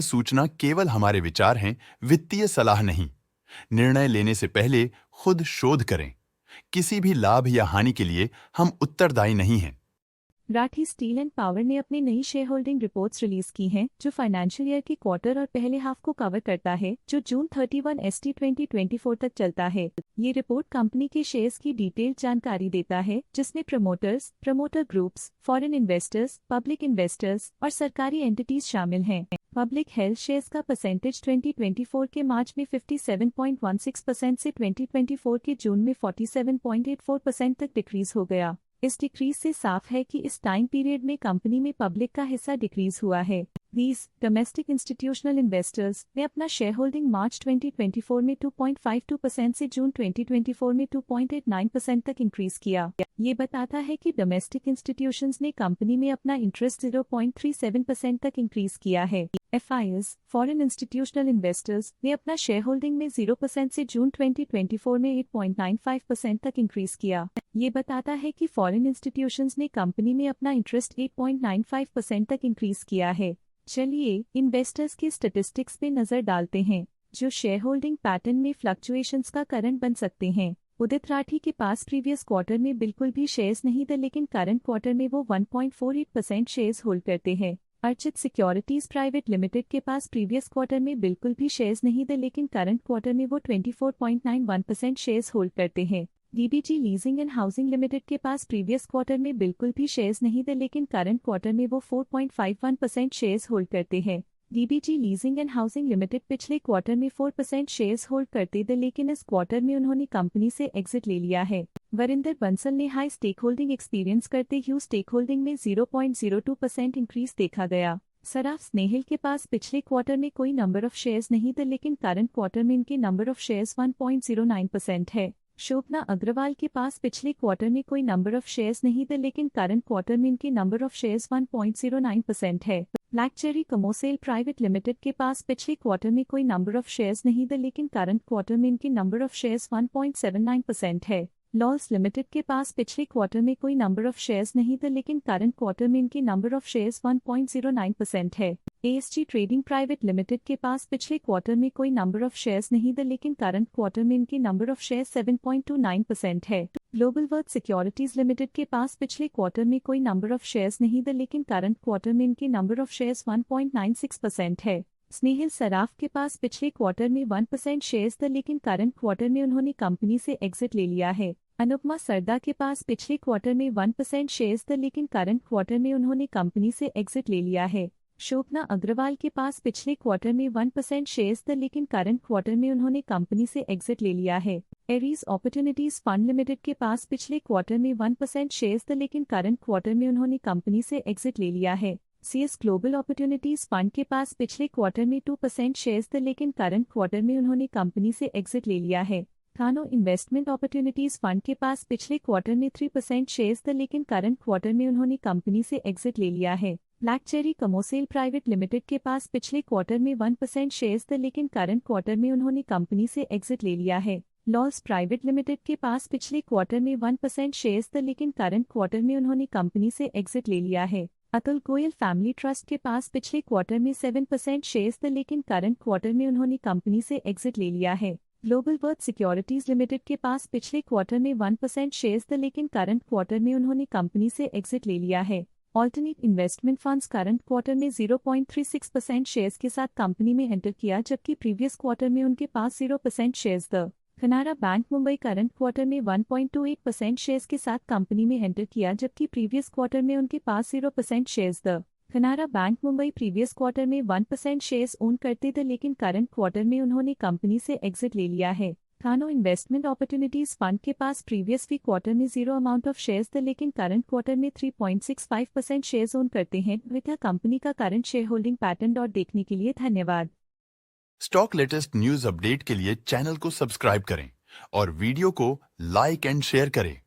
सूचना केवल हमारे विचार हैं, वित्तीय सलाह नहीं। निर्णय लेने से पहले खुद शोध करें। किसी भी लाभ या हानि के लिए हम उत्तरदायी नहीं हैं। राठी स्टील एंड पावर ने अपनी नई शेयर होल्डिंग रिपोर्ट्स रिलीज की हैं, जो फाइनेंशियल ईयर की क्वार्टर और पहले हाफ को कवर करता है, जो जून 31 ST 2024 तक चलता है। ये रिपोर्ट कंपनी के शेयर्स की डिटेल्ड जानकारी देता है, जिसमें promoters, promoter groups, foreign investors, public investors और सरकारी एंटिटीज शामिल हैं। पब्लिक हेल्थ शेयर्स का परसेंटेज 2024 के मार्च में 57.16% से 2024 के जून में 47.84% तक डिक्रीज हो गया। इस डिक्रीज से साफ है कि इस टाइम पीरियड में कंपनी में पब्लिक का हिस्सा डिक्रीज हुआ है। These डोमेस्टिक इंस्टीट्यूशनल इन्वेस्टर्स ने अपना शेयर होल्डिंग मार्च 2024 में 2.52% से जून 2024 में 2.89% तक इंक्रीज किया। ये बताता है कि डोमेस्टिक इंस्टीट्यूशंस ने कंपनी में अपना इंटरेस्ट 0.37% तक इंक्रीज किया है। FIs फॉरेन इंस्टीट्यूशनल इन्वेस्टर्स ने अपना शेयर होल्डिंग में 0% से जून 2024 में 8.95% तक इंक्रीज किया। ये बताता है कि फॉरेन इंस्टीट्यूशंस ने कंपनी में अपना इंटरेस्ट 8.95% तक इंक्रीज किया है। चलिए इन्वेस्टर्स के स्टैटिस्टिक्स पे नजर डालते हैं, जो शेयर होल्डिंग पैटर्न में फ्लक्चुएशंस का कारण बन सकते हैं। उदित राठी के पास प्रीवियस क्वार्टर में बिल्कुल भी शेयर्स नहीं थे, लेकिन करंट क्वार्टर में वो 1.48% शेयर्स होल्ड करते हैं। अर्चित सिक्योरिटीज प्राइवेट लिमिटेड के पास प्रीवियस क्वार्टर में बिल्कुल भी शेयर्स नहीं थे, लेकिन करंट क्वार्टर में वो 24.91% शेयर्स होल्ड करते हैं। DBG leasing and housing limited के पास प्रीवियस क्वार्टर में बिल्कुल भी शेयर्स नहीं थे, लेकिन करंट क्वार्टर में वो 4.51% शेयर्स होल्ड करते हैं। DBG leasing and housing limited पिछले क्वार्टर में 4% शेयर्स होल्ड करते थे, लेकिन इस क्वार्टर में उन्होंने कंपनी से एग्जिट ले लिया है। वरिंदर बंसल ने हाई स्टेक होल्डिंग एक्सपीरियंस करते हुए स्टेक होल्डिंग में 0.02% इंक्रीज देखा गया। सराफ स्नेहिल के पास पिछले क्वार्टर में कोई नंबर ऑफ शेयर्स नहीं थे, लेकिन करंट क्वार्टर में इनके नंबर ऑफ शेयर्स 1.09% है। शोभना अग्रवाल के पास पिछले क्वार्टर में कोई नंबर ऑफ शेयर्स नहीं थे, लेकिन करंट क्वार्टर में इनके नंबर ऑफ शेयर्स 1.09% है। ब्लैकचेरी कमर्शियल प्राइवेट लिमिटेड के पास पिछले क्वार्टर में कोई नंबर ऑफ शेयर्स नहीं थे, लेकिन करंट क्वार्टर में इनके नंबर ऑफ शेयर्स 1.79% है। लॉल्स लिमिटेड के पास पिछले क्वार्टर में कोई नंबर ऑफ शेयर्स नहीं थे, लेकिन करंट क्वार्टर में इनके नंबर ऑफ शेयर्स 1.09% है। ASG ट्रेडिंग प्राइवेट लिमिटेड के पास पिछले क्वार्टर में कोई नंबर ऑफ शेयर्स नहीं थे, लेकिन करंट क्वार्टर में इनके नंबर ऑफ शेयर्स 7.29% है। ग्लोबल वर्थ सिक्योरिटीज लिमिटेड के पास पिछले क्वार्टर में कोई नंबर ऑफ शेयर्स नहीं थे, लेकिन करंट क्वार्टर में इनके नंबर ऑफ शेयर्स 1.96% है। स्नेहिल सराफ के पास पिछले क्वार्टर में 1% शेयर्स थे, लेकिन करंट क्वार्टर में उन्होंने कंपनी से एग्जिट ले लिया है। अनुपमा सरदा के पास पिछले क्वार्टर में 1% शेयर्स थे, लेकिन करंट क्वार्टर में उन्होंने कंपनी से एग्जिट ले लिया है। शोभना अग्रवाल के पास पिछले क्वार्टर में 1% शेयर्स थे, लेकिन करंट क्वार्टर में उन्होंने कंपनी से एग्जिट ले लिया है। एरीज अपॉर्चुनिटीज फंड लिमिटेड के पास पिछले क्वार्टर में 1% शेयर्स थे, लेकिन करंट क्वार्टर में उन्होंने कंपनी से एग्जिट ले लिया है। CS ग्लोबल अपॉर्चुनिटीज फंड के पास पिछले क्वार्टर में 2% शेयर्स थे, लेकिन करंट क्वार्टर में उन्होंने कंपनी से एग्जिट ले लिया है। थानो इन्वेस्टमेंट अपॉर्चुनिटीज फंड के पास पिछले क्वार्टर में 3% शेयर्स थे, लेकिन करंट क्वार्टर में उन्होंने कंपनी से एग्जिट ले लिया है। ब्लैकचेरी कमर्शियल प्राइवेट लिमिटेड के पास पिछले क्वार्टर में 1% शेयर्स थे, लेकिन करंट क्वार्टर में उन्होंने कंपनी से एग्जिट ले लिया है। लॉल्स प्राइवेट लिमिटेड के पास पिछले क्वार्टर में 1% शेयर्स थे, लेकिन करंट क्वार्टर में उन्होंने कंपनी से एग्जिट ले लिया है। अतुल गोयल फैमिली ट्रस्ट के पास पिछले क्वार्टर में 7% शेयर्स थे, लेकिन करंट क्वार्टर में उन्होंने कंपनी से एग्जिट ले लिया है। ग्लोबल वर्थ सिक्योरिटीज लिमिटेड के पास पिछले क्वार्टर में 1% शेयर्स थे, लेकिन करंट क्वार्टर में उन्होंने कंपनी से एग्जिट ले लिया है। Alternate investment funds current quarter में 0.36% शेयर्स के साथ कंपनी में एंटर किया, जबकि प्रीवियस क्वार्टर में उनके पास 0% शेयर्स थे। कनारा बैंक मुंबई करंट क्वार्टर में 1.28% शेयर्स के साथ कंपनी में एंटर किया, जबकि प्रीवियस क्वार्टर में उनके पास 0% शेयर्स थे। कनारा बैंक मुंबई प्रीवियस क्वार्टर में 1% शेयर्स ओन करते थे, लेकिन करंट क्वार्टर में उन्होंने कंपनी से एग्जिट ले लिया है। थानो इन्वेस्टमेंट अपॉर्चुनिटीज फंड के पास प्रीवियस क्वार्टर में 0 अमाउंट ऑफ शेयर्स थे, लेकिन करंट क्वार्टर में 3.65% शेयर्स ओन करते हैं। विथा कंपनी का करंट शेयर होल्डिंग पैटर्न और देखने के लिए धन्यवाद। स्टॉक लेटेस्ट न्यूज अपडेट के लिए चैनल को सब्सक्राइब करें और वीडियो को लाइक एंड शेयर करें।